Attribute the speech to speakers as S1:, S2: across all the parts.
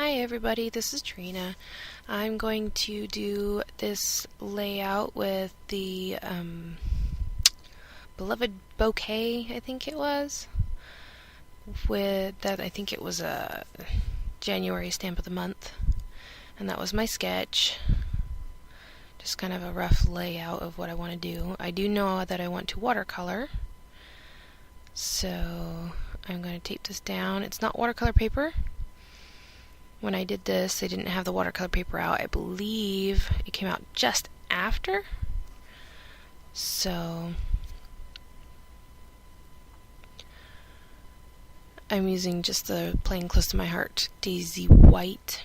S1: Hi everybody, this is Tarina. I'm going to do this layout with the Beloved Bouquet, I think it was. With that, I think it was a January stamp of the month. And that was my sketch. Just kind of a rough layout of what I want to do. I do know that I want to watercolor. So I'm going to tape this down. It's not watercolor paper. When I did this, they didn't have the watercolor paper out. I believe it came out just after. So I'm using just the plain Close to My Heart Daisy White.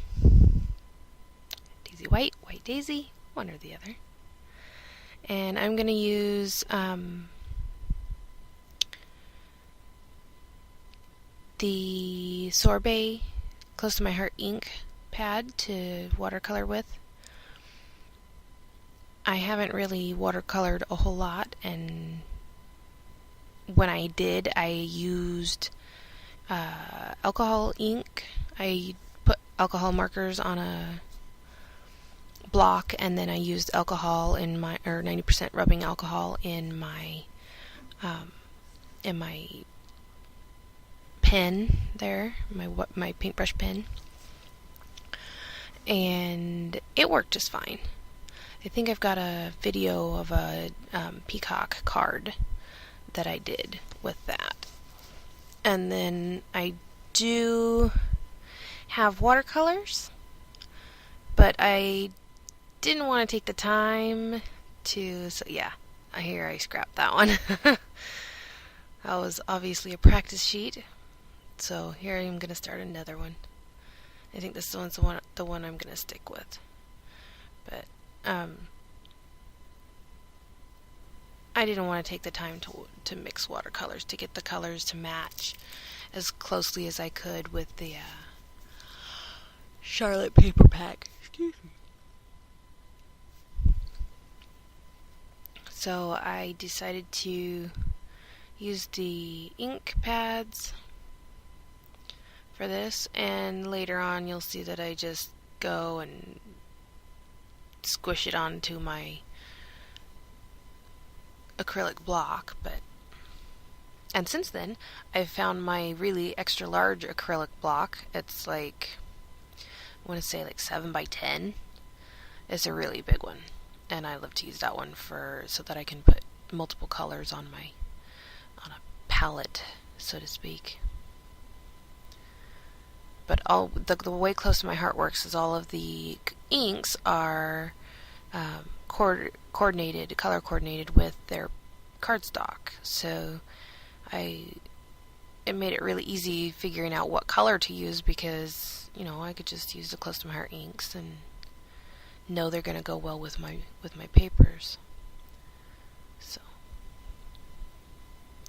S1: Daisy White, White Daisy, one or the other. And I'm going to use the Sorbet Close to My Heart ink pad to watercolor with. I haven't really watercolored a whole lot, and when I did, I used alcohol ink. I put alcohol markers on a block, and then I used alcohol in my, or 90% rubbing alcohol in my pen there, my paintbrush pen, and it worked just fine. I think I've got a video of a peacock card that I did with that. And then I do have watercolors, but I didn't want to take the time to, so yeah, here I scrapped that one. That was obviously a practice sheet. So here I'm going to start another one. I think this one's the one I'm going to stick with. But I didn't want to take the time to mix watercolors, to get the colors to match as closely as I could with the Charlotte paper pack. Excuse me. So I decided to use the ink pads for this, and later on you'll see that I just go and squish it onto my acrylic block. And since then I've found my really extra large acrylic block. It's like, I want to say like 7 by 10. It's a really big one, and I love to use that one so that I can put multiple colors on a palette, so to speak. But all the way Close to My Heart works is all of the inks are color coordinated with their cardstock. So it made it really easy figuring out what color to use, because I could just use the Close to My Heart inks and know they're going to go well with my papers. So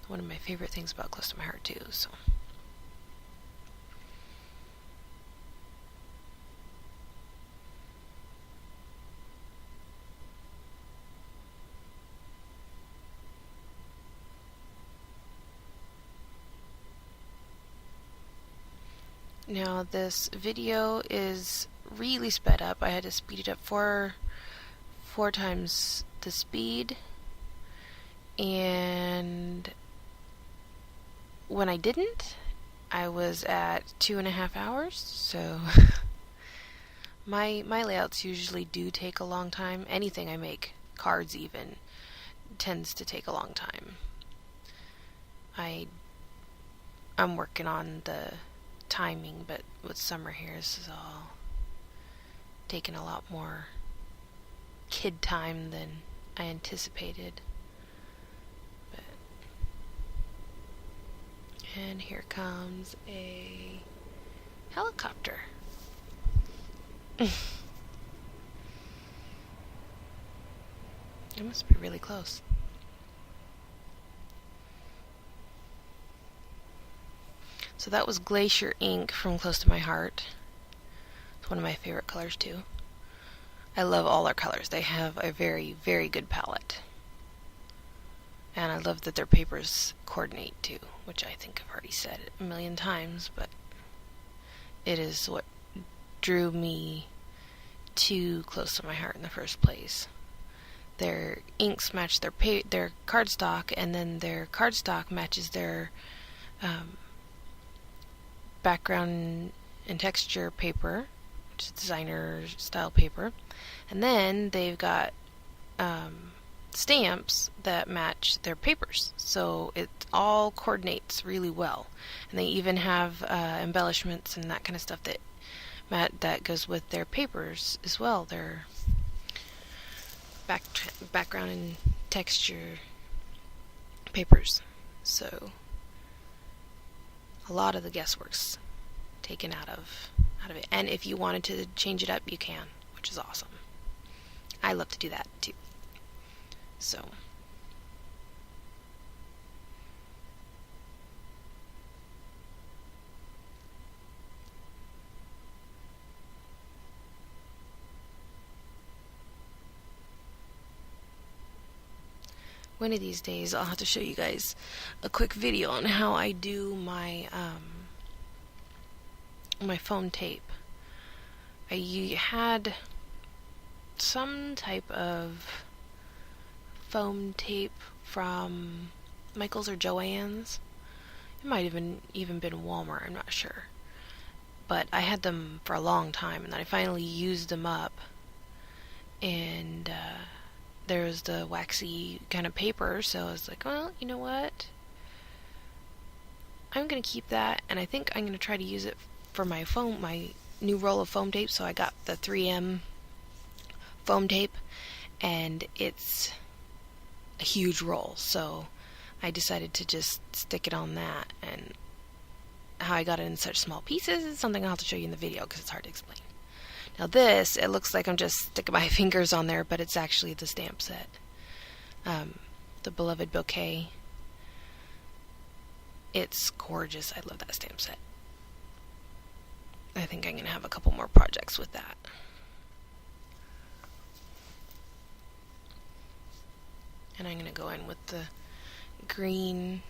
S1: one of my favorite things about Close to My Heart too. So. Now this video is really sped up. I had to speed it up four times the speed, and when I didn't, I was at 2.5 hours. So my layouts usually do take a long time. Anything I make, cards even, tends to take a long time. I'm working on the timing, but with summer here, this is all taking a lot more kid time than I anticipated. And here comes a helicopter. It must be really close. So that was Glacier ink from Close to My Heart. It's one of my favorite colors too. I love all their colors. They have a very, very good palette. And I love that their papers coordinate too, which I think I've already said a million times, but it is what drew me too close to my heart in the first place. Their inks match their cardstock, and then their cardstock matches their background and texture paper, which is designer style paper, and then they've got stamps that match their papers, so it all coordinates really well. And they even have embellishments and that kind of stuff that goes with their papers as well. Their background and texture papers. So a lot of the guesswork's taken out of it. And if you wanted to change it up, you can, which is awesome. I love to do that too. So one of these days I'll have to show you guys a quick video on how I do my my foam tape. I had some type of foam tape from Michael's or Joann's. It might have even been Walmart, I'm not sure. But I had them for a long time, and then I finally used them up. And there was the waxy kind of paper, so I was like, well, you know what? I'm going to keep that, and I think I'm going to try to use it for my new roll of foam tape. So I got the 3M foam tape, and it's a huge roll, so I decided to just stick it on that. And how I got it in such small pieces is something I'll have to show you in the video because it's hard to explain. Now this, it looks like I'm just sticking my fingers on there, but it's actually the stamp set. The Beloved Bouquet. It's gorgeous. I love that stamp set. I think I'm going to have a couple more projects with that. And I'm going to go in with the green.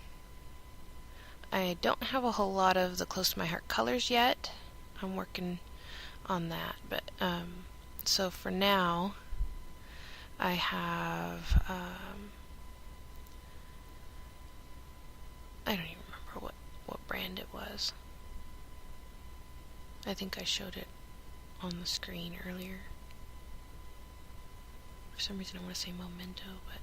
S1: I don't have a whole lot of the close to my heart colors yet. I'm working on that, but so for now I have I don't even remember what brand it was. I think I showed it on the screen earlier. For some reason I want to say Memento, but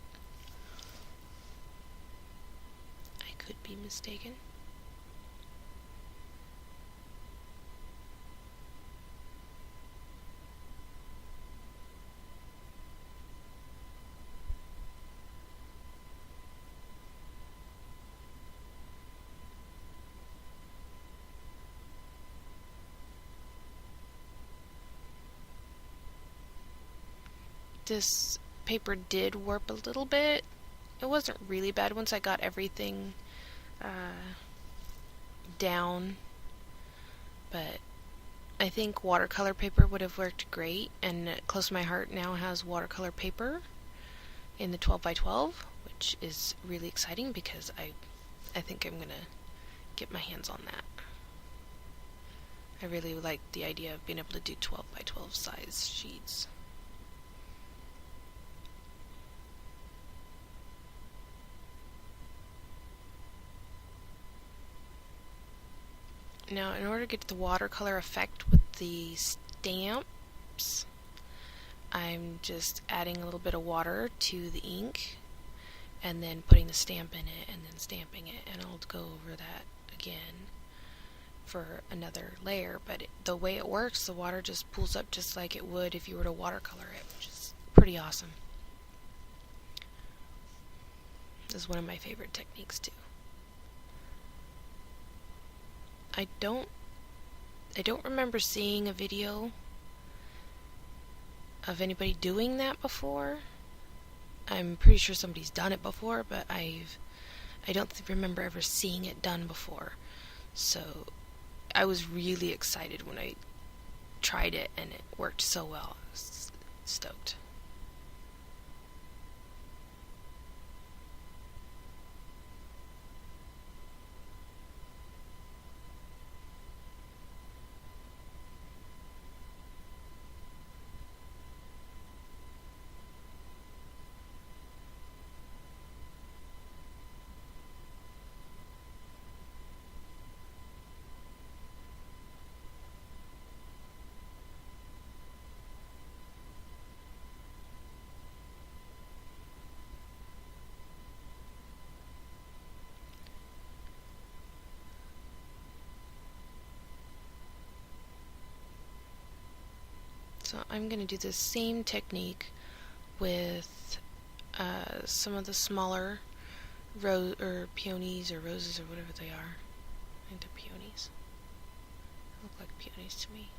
S1: I could be mistaken. This paper did warp a little bit. It wasn't really bad once I got everything down, but I think watercolor paper would have worked great, and Close to My Heart now has watercolor paper in the 12 by 12, which is really exciting because I think I'm gonna get my hands on that. I really like the idea of being able to do 12 by 12 size sheets. Now, in order to get the watercolor effect with the stamps, I'm just adding a little bit of water to the ink and then putting the stamp in it and then stamping it, and I'll go over that again for another layer. But the way it works, the water just pools up just like it would if you were to watercolor it, which is pretty awesome. This is one of my favorite techniques too. I don't remember seeing a video of anybody doing that before. I'm pretty sure somebody's done it before, but I don't remember ever seeing it done before. So I was really excited when I tried it and it worked so well. I was stoked. So I'm going to do the same technique with some of the smaller peonies or roses or whatever they are. I think they're peonies. They look like peonies to me.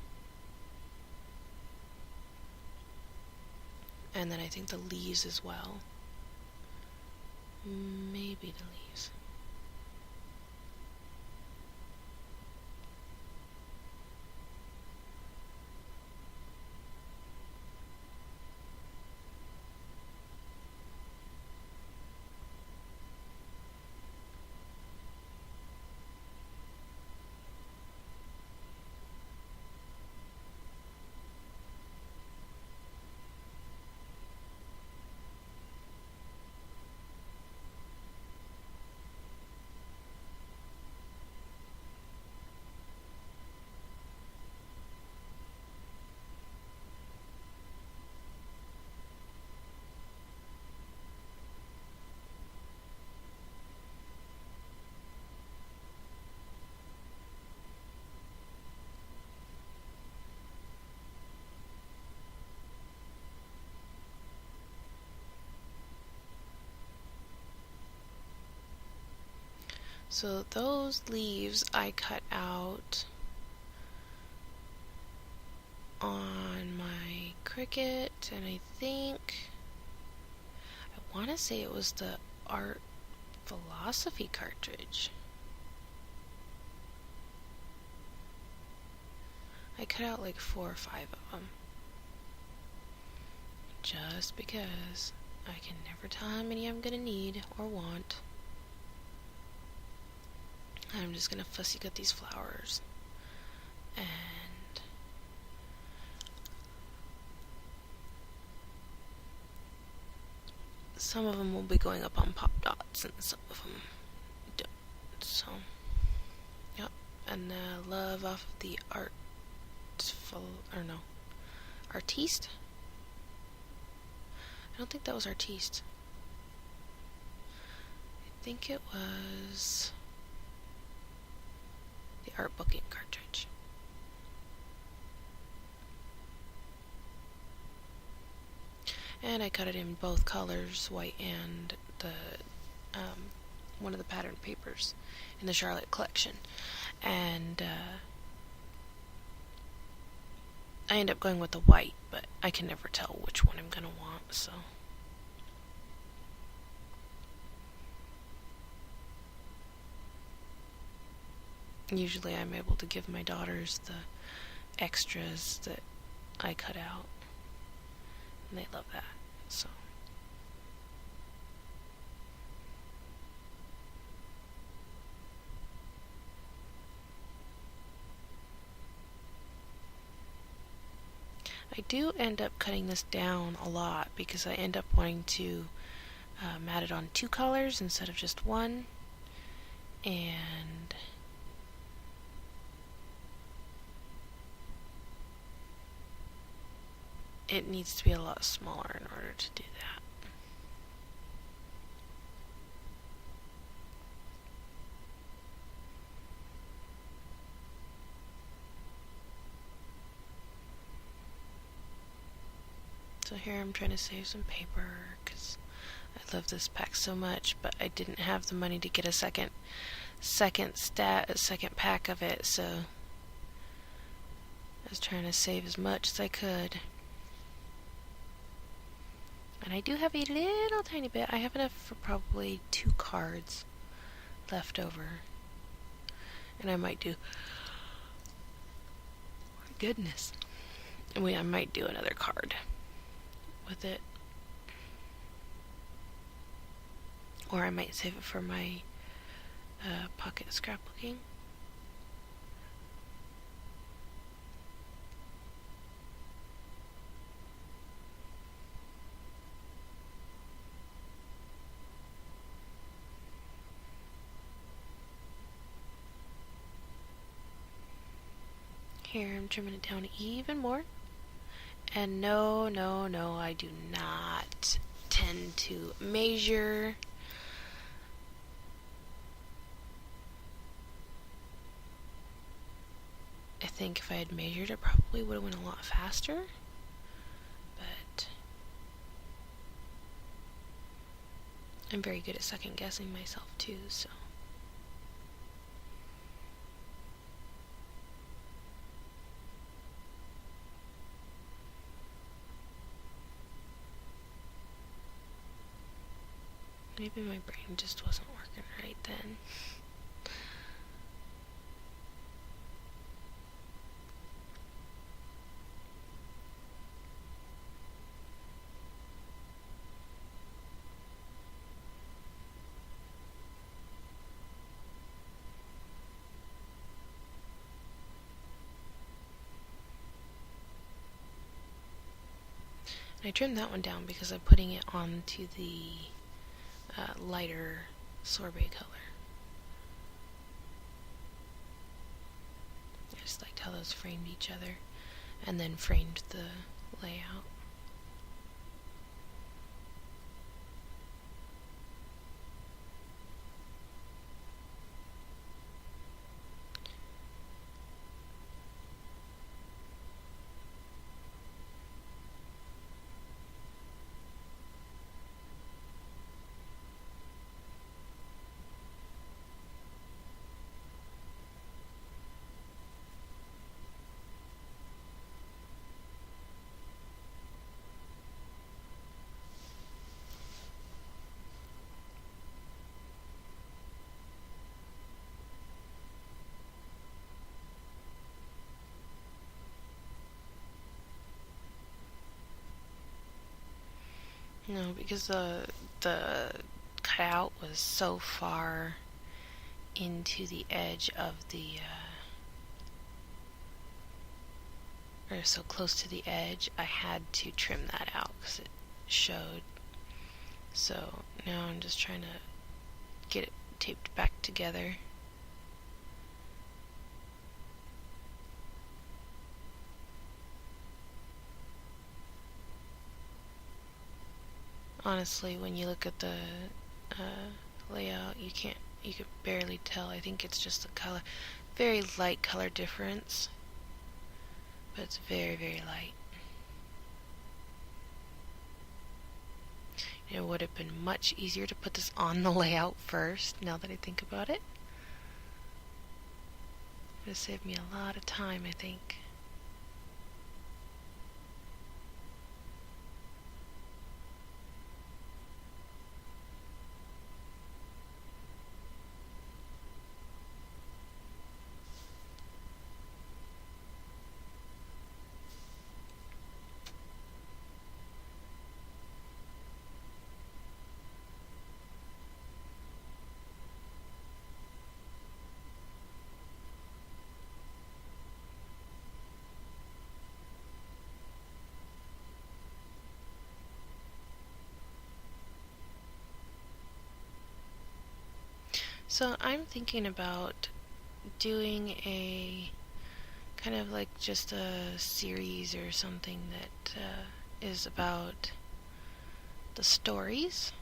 S1: And then I think the leaves as well. Maybe the leaves. So those leaves I cut out on my Cricut, and I think I want to say it was the Art Philosophy cartridge. I cut out like 4 or 5 of them. Just because I can never tell how many I'm gonna need or want. I'm just gonna fussy cut these flowers. And some of them will be going up on pop dots and some of them don't. So, yep. And Love off of the Artiste? I don't think that was Artiste. I think it was the Art Booking cartridge. And I cut it in both colors, white and the one of the pattern papers in the Charlotte collection. And I end up going with the white, but I can never tell which one I'm gonna want, so. Usually I'm able to give my daughters the extras that I cut out, and they love that, so. I do end up cutting this down a lot because I end up wanting to mat it on 2 colors instead of just one, and it needs to be a lot smaller in order to do that. So here I'm trying to save some paper because I love this pack so much, but I didn't have the money to get a second pack of it, so I was trying to save as much as I could. And I do have a little tiny bit. I have enough for probably 2 cards left over. And I might do... My goodness. I might do another card with it. Or I might save it for my pocket scrapbooking. Here I'm trimming it down even more. And no, I do not tend to measure. I think if I had measured, it probably would have went a lot faster. I'm very good at second guessing myself too, so. Maybe my brain just wasn't working right then. I trimmed that one down because I'm putting it onto the lighter sorbet color. I just liked how those framed each other and then framed the layout. No, because the cutout was so far into the edge of the or so close to the edge, I had to trim that out because it showed. So now I'm just trying to get it taped back together. Honestly, when you look at the layout, you could barely tell. I think it's just the color, very light color difference, but it's very, very light. It would have been much easier to put this on the layout first, now that I think about it. It would have saved me a lot of time, I think. So I'm thinking about doing a kind of like just a series or something that is about the stories.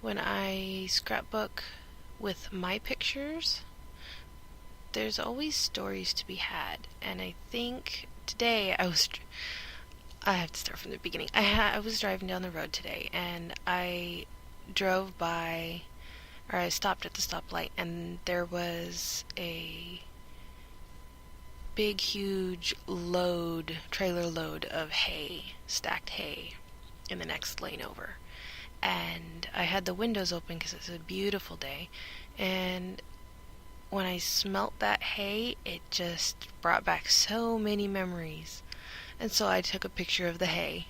S1: When I scrapbook with my pictures, there's always stories to be had, and I think today I have to start from the beginning. I was driving down the road today, and I drove by, or I stopped at the stoplight, and there was a big, huge trailer load of hay, stacked hay, in the next lane over. And I had the windows open because it's a beautiful day, and when I smelt that hay, it just brought back so many memories. And so I took a picture of the hay.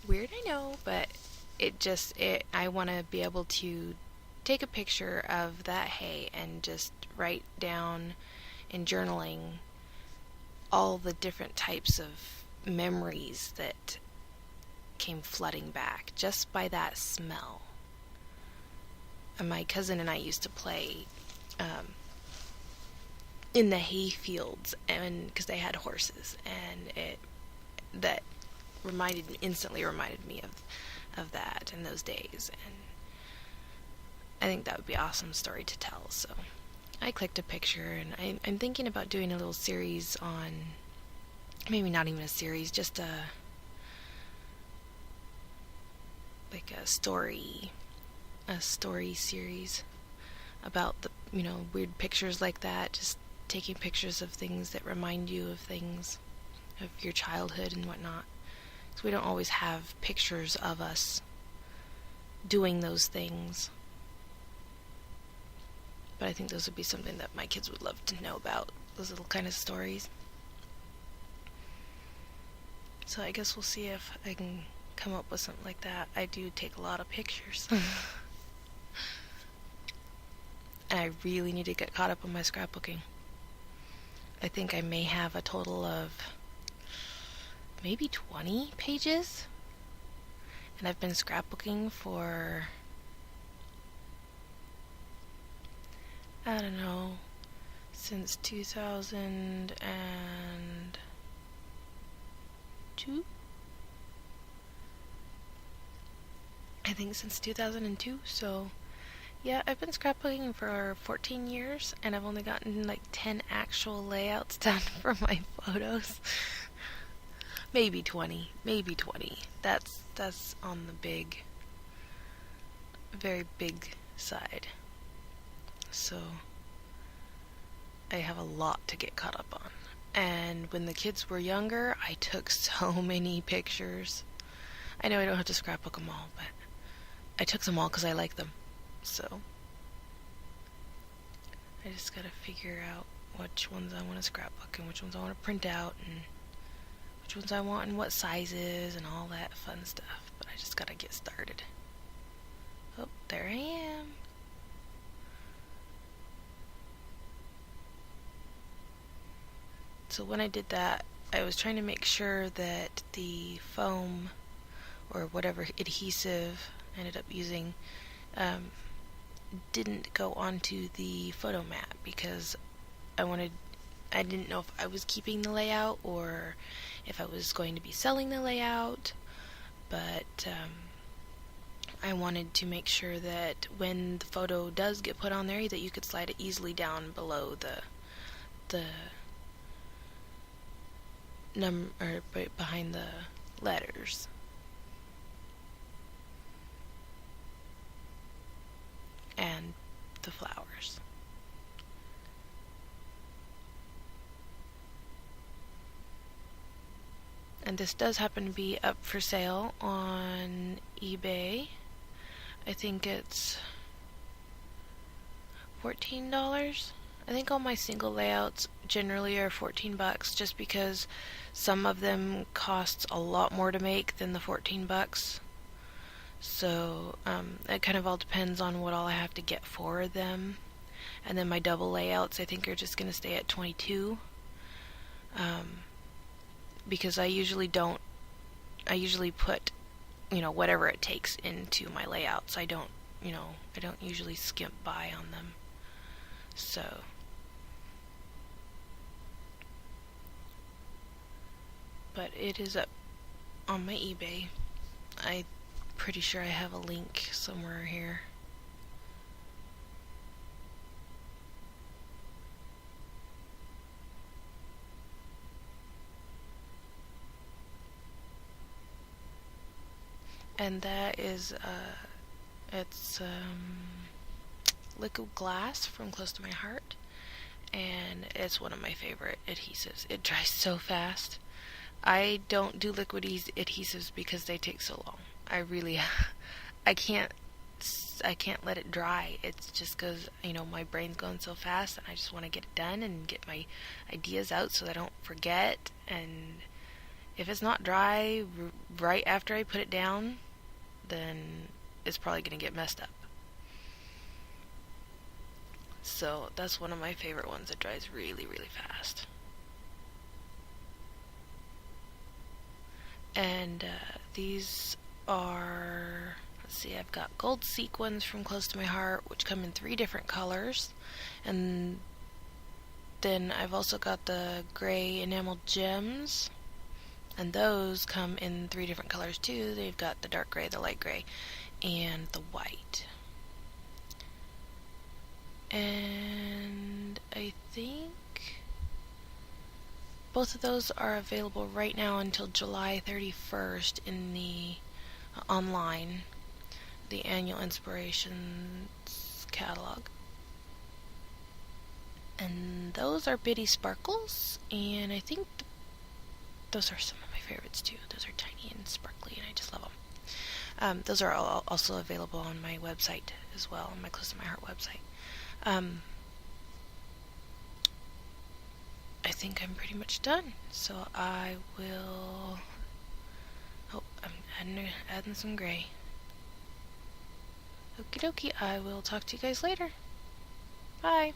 S1: Weird, I know, but I want to be able to take a picture of that hay and just write down in journaling all the different types of memories that came flooding back just by that smell. And my cousin and I used to play in the hay fields, and because they had horses, and that instantly reminded me of that and those days, and I think that would be an awesome story to tell. So I clicked a picture, and I'm thinking about doing a little series on, maybe not even a series, just like a story series about the, weird pictures like that, just taking pictures of things that remind you of things, of your childhood and whatnot. Because we don't always have pictures of us doing those things. But I think those would be something that my kids would love to know about, those little kind of stories. So I guess we'll see if I can come up with something like that. I do take a lot of pictures. And I really need to get caught up on my scrapbooking. I think I may have a total of maybe 20 pages. And I've been scrapbooking for, I don't know, since 2002? I think since 2002, so yeah, I've been scrapbooking for 14 years, and I've only gotten like 10 actual layouts done for my photos. Maybe 20. That's on the very big side. So I have a lot to get caught up on. And when the kids were younger, I took so many pictures. I know I don't have to scrapbook them all, but I took them all because I like them. So I just gotta figure out which ones I want to scrapbook and which ones I want to print out and which ones I want and what sizes and all that fun stuff. But I just gotta get started. Oh, there I am. So when I did that, I was trying to make sure that the foam or whatever adhesive I ended up using didn't go onto the photo mat, because I didn't know if I was keeping the layout or if I was going to be selling the layout, but I wanted to make sure that when the photo does get put on there, that you could slide it easily down below the or behind the letters. And the flowers. And this does happen to be up for sale on eBay. I think it's $14. I think all my single layouts generally are $14, just because some of them cost a lot more to make than the $14. So it kind of all depends on what all I have to get for them. And then my double layouts I think are just going to stay at $22. Because I usually put, whatever it takes into my layouts. I don't usually skimp by on them. So but it is up on my eBay. I'm pretty sure I have a link somewhere here. And that is it's liquid glass from Close to My Heart, and it's one of my favorite adhesives. It dries so fast. I don't do liquid adhesives because they take so long. I can't let it dry. It's just because, my brain's going so fast and I just want to get it done and get my ideas out so that I don't forget. And if it's not dry right after I put it down, then it's probably going to get messed up. So that's one of my favorite ones. It dries really, really fast. And these are, let's see, I've got gold sequins from Close to My Heart, which come in 3 different colors. And then I've also got the gray enameled gems, and those come in 3 different colors too. They've got the dark gray, the light gray, and the white. And I think both of those are available right now until July 31st in the online. the Annual Inspirations catalog. And those are Bitty Sparkles, and I think those are some of my favorites too. Those are tiny and sparkly, and I just love them. Those are also available on my website as well, on my Close to My Heart website. I think I'm pretty much done, so I will... Oh, I'm adding some gray. Okie dokie, I will talk to you guys later. Bye.